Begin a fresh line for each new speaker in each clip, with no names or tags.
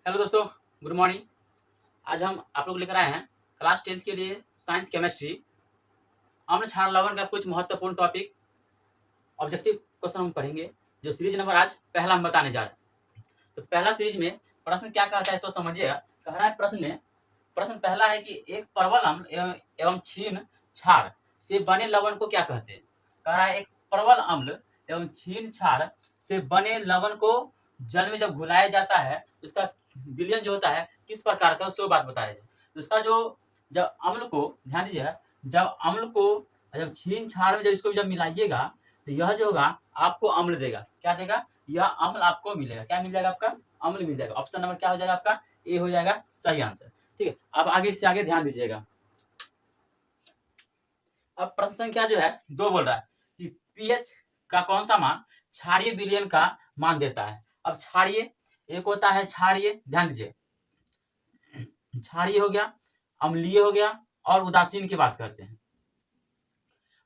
Hello दोस्तों, good morning. आज हम आप लोग लेकर आए हैं क्लास 10th के लिए साइंस केमिस्ट्री अम्ल क्षार लवण का कुछ महत्वपूर्ण टॉपिक ऑब्जेक्टिव क्वेश्चन हम पढ़ेंगे। जो सीरीज नंबर आज पहला हम बताने जा रहे हैं। तो पहला सीरीज में प्रश्न क्या कहता है इसको समझिएगा। कह रहा है प्रश्न पहला है कि एक परवल अम्ल एवं क्षीण क्षार से बने लवण को क्या कहते हैं। कह रहा है एक परवल अम्ल एवं क्षीण क्षार से बने लवण को जल में जब घुलाया जाता है उसका विलयन जो होता है किस प्रकार का, उसको बात बताया जाए। तो उसका जो जब अम्ल को ध्यान दीजिएगा, जब अम्ल को जब क्षीण क्षार में जब इसको जब मिलाइएगा तो यह जो होगा आपको अम्ल देगा। क्या देगा? यह अम्ल आपको मिलेगा। क्या मिल जाएगा? आपका अम्ल मिल जाएगा। ऑप्शन नंबर क्या हो जाएगा? आपका ए हो जाएगा सही आंसर। ठीक है, अब आगे से आगे ध्यान दीजिएगा। अब प्रश्न संख्या जो है 2 बोल रहा है कि पीएच का कौन सा मान क्षारीय विलयन का मान देता है। अब क्षारीय एक होता है क्षारीय, ध्यान दीजिए, क्षारीय हो गया, अम्लीय हो गया और उदासीन की बात करते हैं।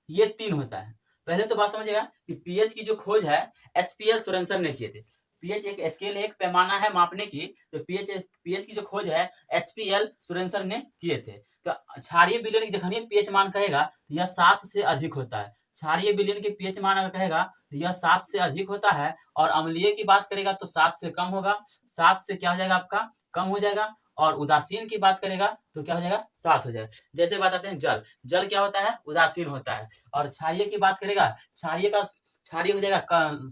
ये 3 होता है। पहले तो बात समझिएगा कि पीएच की जो खोज है एसपीएल सोरेनसन ने किए थे। पीएच एक स्केल, एक पैमाना है मापने की। तो पीएच की जो खोज है एसपीएल सोरेनसन ने किए थे। तो क्षारीय विलयन की जखन पीएच मान कहेगा यह 7 से अधिक होता है। क्षारीय विलयन के पीएच मान अगर कहेगा तो यह 7 से अधिक होता है। और अम्लीय की बात करेगा तो 7 से कम होगा। 7 से क्या हो जाएगा? आपका कम हो जाएगा। और उदासीन की बात करेगा तो क्या हो जाएगा? 7 हो जाएगा। जैसे बताते हैं जल क्या होता है? उदासीन होता है। और क्षारीय की बात करेगा, क्षारीय हो जाएगा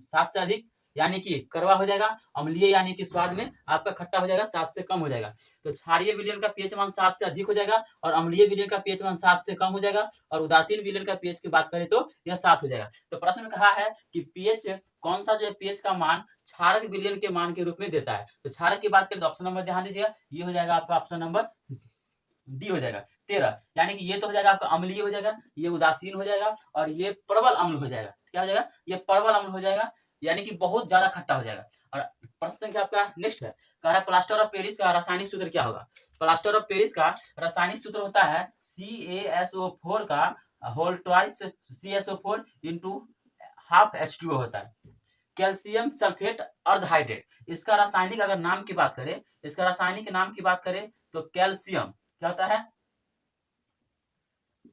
7 से अधिक यानी कि कड़वा हो जाएगा। अम्लीय यानी कि स्वाद में आपका खट्टा हो जाएगा, 7 से कम हो जाएगा। तो क्षारीय विलयन का पीएच मान 7 से अधिक हो जाएगा और अम्लीय विलयन का पीएच मान 7 से कम हो जाएगा। और उदासीन विलयन का पीएच की बात करें तो यह 7 हो जाएगा। तो प्रश्न में कहा है कि पीएच कौन सा जो है पीएच का मान क्षारक विलयन के मान के रूप में देता है। तो क्षारक की बात करें तो ऑप्शन नंबर ध्यान दीजिएगा, ये हो जाएगा आपका ऑप्शन नंबर डी हो जाएगा 13। यानी कि ये तो हो जाएगा आपका अम्लीय हो जाएगा, ये उदासीन हो जाएगा और ये प्रबल अम्ल हो जाएगा। क्या हो जाएगा? ये प्रबल अम्ल हो जाएगा यानी कि बहुत ज्यादा खट्टा हो जाएगा। और प्रश्न संख्या आपका नेक्स्ट है, कह रहा है प्लास्टर ऑफ पेरिस का रासायनिक सूत्र क्या होगा। प्लास्टर ऑफ पेरिस का रासायनिक सूत्र होता है CaSO4 का whole twice CaSO4 into half H2O होता है। कैल्शियम सल्फेट अर्धहाइड्रेट, इसका रासायनिक अगर नाम की बात करें, इसका रासायनिक नाम की बात करें तो कैल्शियम क्या होता है?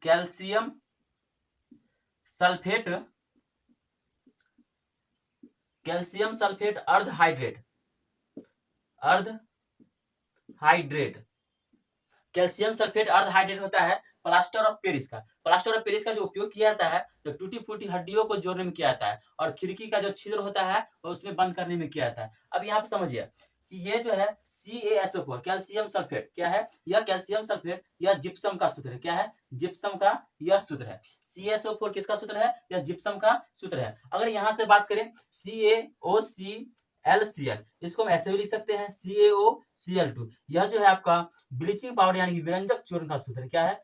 कैल्शियम सल्फेट, कैल्शियम सल्फेट अर्धहाइड्रेट, कैल्शियम सल्फेट अर्धहाइड्रेट होता है प्लास्टर ऑफ पेरिस का। प्लास्टर ऑफ पेरिस का जो उपयोग किया जाता है तो टूटी फूटी हड्डियों को जोड़ने में किया जाता है और खिड़की का जो छिद्र होता है वो उसमें बंद करने में किया जाता है। अब यहाँ पे समझिए कि ये जो है CaSO4 कैल्शियम सल्फेट क्या है? यह कैल्शियम सल्फेट यह जिप्सम का सूत्र है। क्या है? जिप्सम का यह सूत्र है। CaSO4 किसका सूत्र है? यह जिप्सम का सूत्र है। अगर यहाँ से बात करें CaOClCl, इसको हम ऐसे भी लिख सकते हैं CaOCl2। यह जो है आपका ब्लीचिंग पाउडर यानी कि विरंजक चूर्ण का सूत्र। क्या है?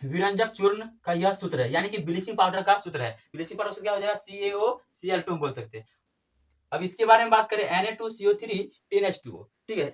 विरंजक चूर्ण का यह सूत्र है यानी कि ब्लीचिंग पाउडर का सूत्र है। ब्लीचिंग पाउडर क्या हो जाएगा? CaOCl2 बोल सकते हैं। अब इसके बारे में बात करें Na2CO3 10H2O, ठीक है,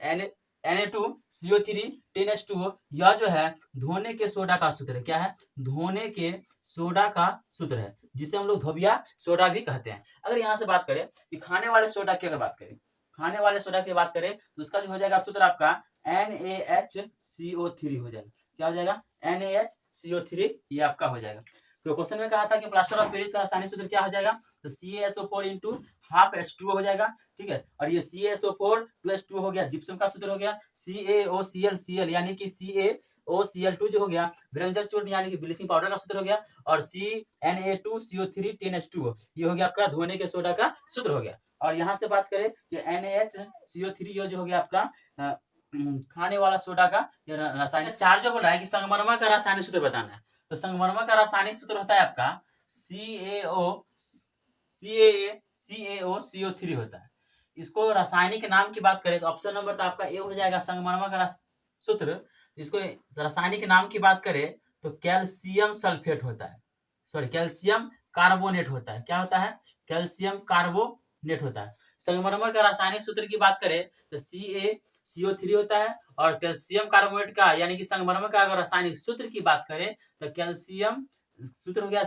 Na2CO3 10H2O यह जो है धोने के सोडा का सूत्र है। क्या है? धोने के सोडा का सूत्र है जिसे हम लोग धोबिया सोडा भी कहते हैं। अगर यहाँ से बात करें कि खाने वाले सोडा की अगर बात करें, खाने वाले सोडा की बात करें तो उसका जो हो जाएगा सूत्र आपका NaHCO3 हो जाएगा। क्या हो जाएगा? NaHCO3 ये आपका हो जाएगा। तो क्वेश्चन में कहा था कि प्लास्टर ऑफ पेरिस का रासायनिक सूत्र क्या हो जाएगा? तो CaSO4 इंटू हाफ H2O हो जाएगा। ठीक है, और ये CaSO4 2H2O हो गया, जिप्सम का सूत्र हो गया। CaOClCl यानी कि CaOCl2 जो हो गया विरंजक चूर्ण यानी कि ब्लीचिंग पाउडर का सूत्र हो गया। और Na2CO3 10H2O ये हो गया आपका धोने के सोडा का सूत्र हो गया। और यहाँ से बात करें कि NaHCO3 ये जो हो गया आपका खाने वाला सोडा का रासायनिक। चार जो बोल रहा है कि संगमरमर का रासायनिक सूत्र बताना है। तो संगमरमर का रासायनिक सूत्र होता है आपका CaOCO3 होता है। इसको रासायनिक नाम की बात करें तो ऑप्शन नंबर तो आपका ए हो जाएगा संगमरमर का सूत्र। इसको रासायनिक नाम की बात करें तो कैल्शियम सल्फेट होता है, सॉरी कैल्शियम कार्बोनेट होता है। क्या होता है? कैल्शियम कार्बोनेट होता है। संगमरमर का रासायनिक सूत्र की बात करें तो CaCO3 होता है। और कैल्शियम कार्बोनेट का यानी कि संगमरमर का अगर रासायनिक सूत्र की बात करें तो कैल्शियम सूत्र हो गया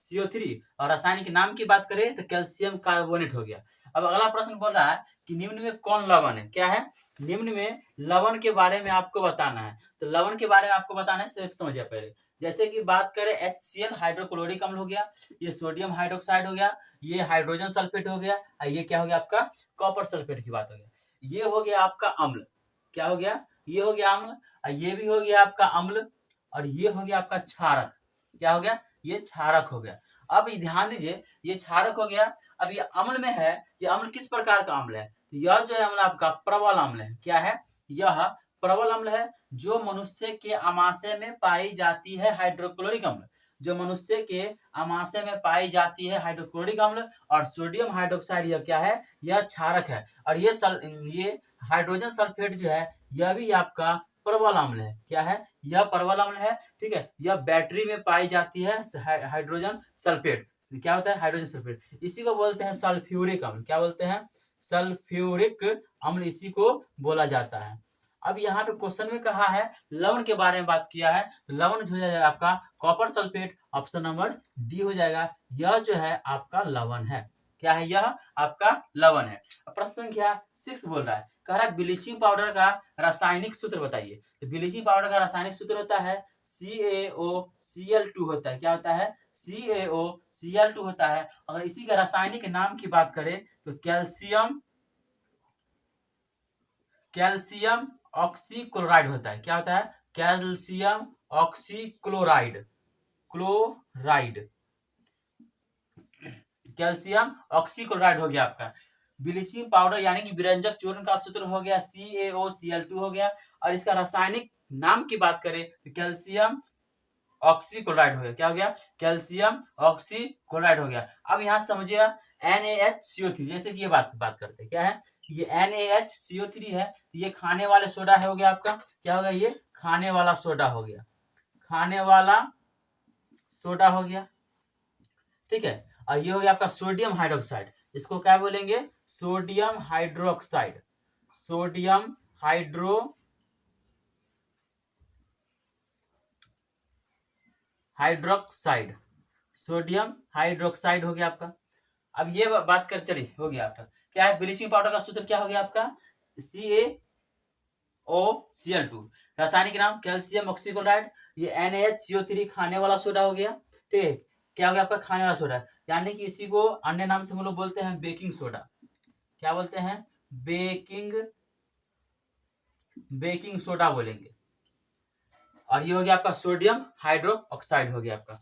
CO3 और रासायनिक नाम की बात करें तो कैल्शियम कार्बोनेट हो गया। अब अगला प्रश्न बोल रहा है कि निम्न में कौन लवण है, क्या है, निम्न में लवण के बारे में आपको बताना है। तो लवण के बारे में आपको बताना है, सिर्फ समझिए पहले। जैसे कि बात करें HCl हाइड्रोक्लोरिक अम्ल हो गया, ये सोडियम हाइड्रोक्साइड हो गया, ये हाइड्रोजन सल्फेट हो गया, और ये क्या हो गया आपका कॉपर सल्फेट की बात हो गया। ये हो गया आपका अम्ल, क्या हो गया, ये हो गया अम्ल, और ये भी हो गया आपका अम्ल, और ये हो गया आपका क्षारक, क्या हो गया, ये क्षारक हो गया। अब ध्यान दीजिए, ये क्षारक हो गया। अब ये अम्ल में है, ये अम्ल किस प्रकार का अम्ल है, तो यह जो है अम्ल आपका प्रबल अम्ल है, क्या है, यह प्रबल अम्ल है, जो मनुष्य के आमाशय में पाई जाती है हाइड्रोक्लोरिक अम्ल, जो मनुष्य के आमाशय में पाई जाती है हाइड्रोक्लोरिक अम्ल। और सोडियम हाइड्रोक्साइड यह क्या है, यह क्षारक है। और ये हाइड्रोजन सल्फेट जो है यह भी आपका प्रबल अम्ल है, क्या है, यह प्रबल अम्ल है, ठीक है। यह बैटरी में पाई जाती है हाइड्रोजन सल्फेट, क्या होता है, हाइड्रोजन सल्फेट, इसी को बोलते हैं सल्फ्यूरिक अम्ल, क्या बोलते हैं, सल्फ्यूरिक अम्ल इसी को बोला जाता है। अब यहाँ पे क्वेश्चन में कहा है लवण के बारे में बात किया है, तो लवण हो जाएगा आपका copper sulphate, option number D हो जाएगा। यह जो है आपका लवण है, क्या है, यह आपका लवण है। प्रश्न संख्या 6 बोल रहा है, कह रहा है ब्लीचिंग पाउडर का रासायनिक सूत्र बताइए। तो ब्लीचिंग पाउडर का रासायनिक सूत्र होता है CaOCl2 होता है, क्या होता है, CaOCl2 होता है। अगर इसी के रासायनिक नाम की बात करें तो कैल्शियम ऑक्सीक्लोराइड होता है, क्या होता है, कैल्शियम ऑक्सीक्लोराइड, कैल्शियम ऑक्सीक्लोराइड हो गया आपका। ब्लीचिंग पाउडर यानी कि विरंजक चूर्ण का सूत्र हो गया CaOCl2 हो गया। और इसका रासायनिक नाम की बात करें तो कैल्शियम ऑक्सीक्लोराइड हो गया, क्या हो गया, कैल्शियम ऑक्सीक्लोराइड हो गया। अब यहाँ समझिए NaHCO3, जैसे कि ये बात करते हैं, क्या है, ये NaHCO3 है, ये खाने वाले सोडा हो गया आपका, क्या होगा, ये खाने वाला सोडा हो गया, खाने वाला सोडा हो गया, ठीक है। और ये हो गया आपका सोडियम हाइड्रोक्साइड, इसको क्या बोलेंगे, sodium hydroxide, sodium hydroxide, sodium hydroxide हो गया आपका। अब ये बात कर चलिए, हो गया आपका, क्या है, ब्लीचिंग पाउडर का सूत्र क्या हो गया आपका, CaOCl2, रासायनिक नाम कैल्शियम ऑक्सीक्लोराइड, ये NaHCO3 खाने वाला सोडा हो गया, ठीक है, क्या हो गया आपका खाने वाला सोडा, यानी कि इसी को अन्य नाम से हम लोग बोलते हैं बेकिंग सोडा, क्या बोलते हैं, बेकिंग सोडा बोलेंगे। और ये हो गया आपका सोडियम हाइड्रोक्साइड हो गया आपका।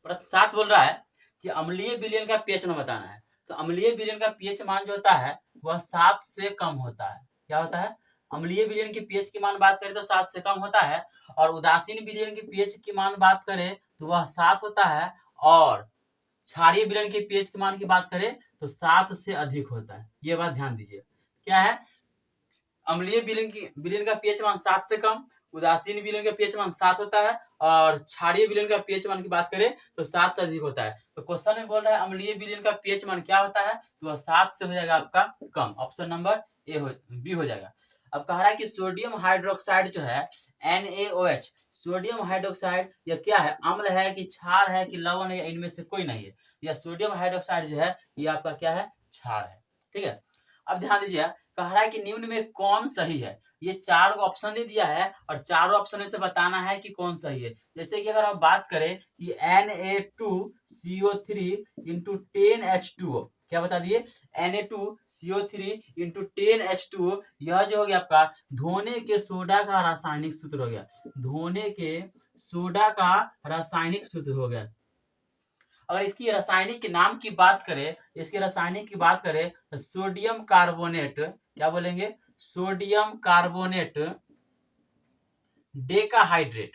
प्रश्न 7 बोल रहा है कि अम्लीय विलयन का पीएच मान बताना है। तो अम्लीय विलयन का पीएच मान जो होता है वह 7 से कम होता है, क्या होता है, अम्लीय विलयन की पीएच की मान बात करें तो 7 से कम होता है। और उदासीन विलयन की पीएच की मान बात करें तो वह 7 होता है। और क्षारीय विलयन की पीएच की मान की बात करें तो 7 से अधिक होता है। ये बात ध्यान दीजिए, क्या है, अम्लीय विलयन का पीएच मान 7 से कम, उदासीन विलयन का पीएच मान 7 होता है, और क्षारीय विलयन का पीएच मान की बात करें तो 7 से अधिक होता है। तो क्वेश्चन में बोल रहा है अम्लीय विलयन का पीएच मान क्या होता है, तो वह 7 से हो जाएगा आपका कम, ऑप्शन नंबर बी हो जाएगा। अब कह रहा है कि सोडियम हाइड्रोक्साइड जो है NaOH, सोडियम हाइड्रोक्साइड यह क्या है, अम्ल है कि क्षार है कि लवण है, इनमें से कोई नहीं है। यह सोडियम हाइड्रोक्साइड जो है ये आपका क्या है, क्षार है, ठीक है। अब ध्यान दीजिए, कह रहा है कि निम्न में कौन सही है। ये 4 ऑप्शन दे दिया है और चारों ऑप्शन में से बताना है कि कौन सही है। जैसे कि अगर हम बात करें कि Na2CO3 इंटू 10H2O, क्या बता दिए, Na2CO3 इंटू 10H2O, यह जो हो गया आपका धोने के सोडा का रासायनिक सूत्र हो गया, धोने के सोडा का रासायनिक सूत्र हो गया। अगर इसकी रासायनिक के नाम की बात करें, इसके रासायनिक की बात करें तो सोडियम कार्बोनेट, क्या बोलेंगे, sodium carbonate decahydrate,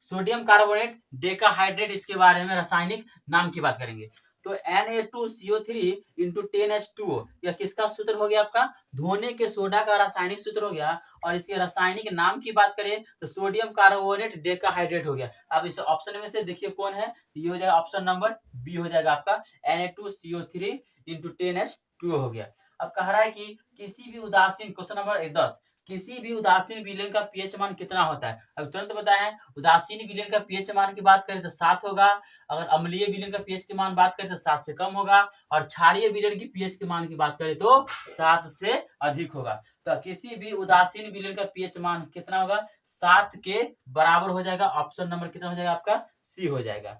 sodium carbonate decahydrate, इसके बारे में रासायनिक नाम की बात करेंगे। तो Na2CO3 इंटू 10H2O, यह किसका सूत्र हो गया आपका, धोने के सोडा का रासायनिक सूत्र हो गया। और इसके रासायनिक नाम की बात करें तो सोडियम कार्बोनेट डेकाहाइड्रेट हो गया। अब इस ऑप्शन में से देखिए कौन है, ये हो जाएगा ऑप्शन नंबर बी हो जाएगा आपका, Na2CO3 इंटू 10H2O हो गया। अब कह रहा है कि किसी भी उदासीन, क्वेश्चन नंबर 10, किसी भी उदासीन विलेन का पीएच मान कितना होता है? अब तुरंत बताया है, उदासीन विलेन का पीएच मान की बात करें तो 7 होगा, अगर अम्लीय विलेन का पीएच के मान बात करें तो 7 से कम होगा, और क्षारीय विलेन की पीएच के मान की बात करें तो 7 से अधिक होगा। तो किसी भी उदासीन विलेन का पीएच मान कितना होगा? 7 के बराबर हो जाएगा। ऑप्शन नंबर कितना हो जाएगा आपका? सी हो जाएगा।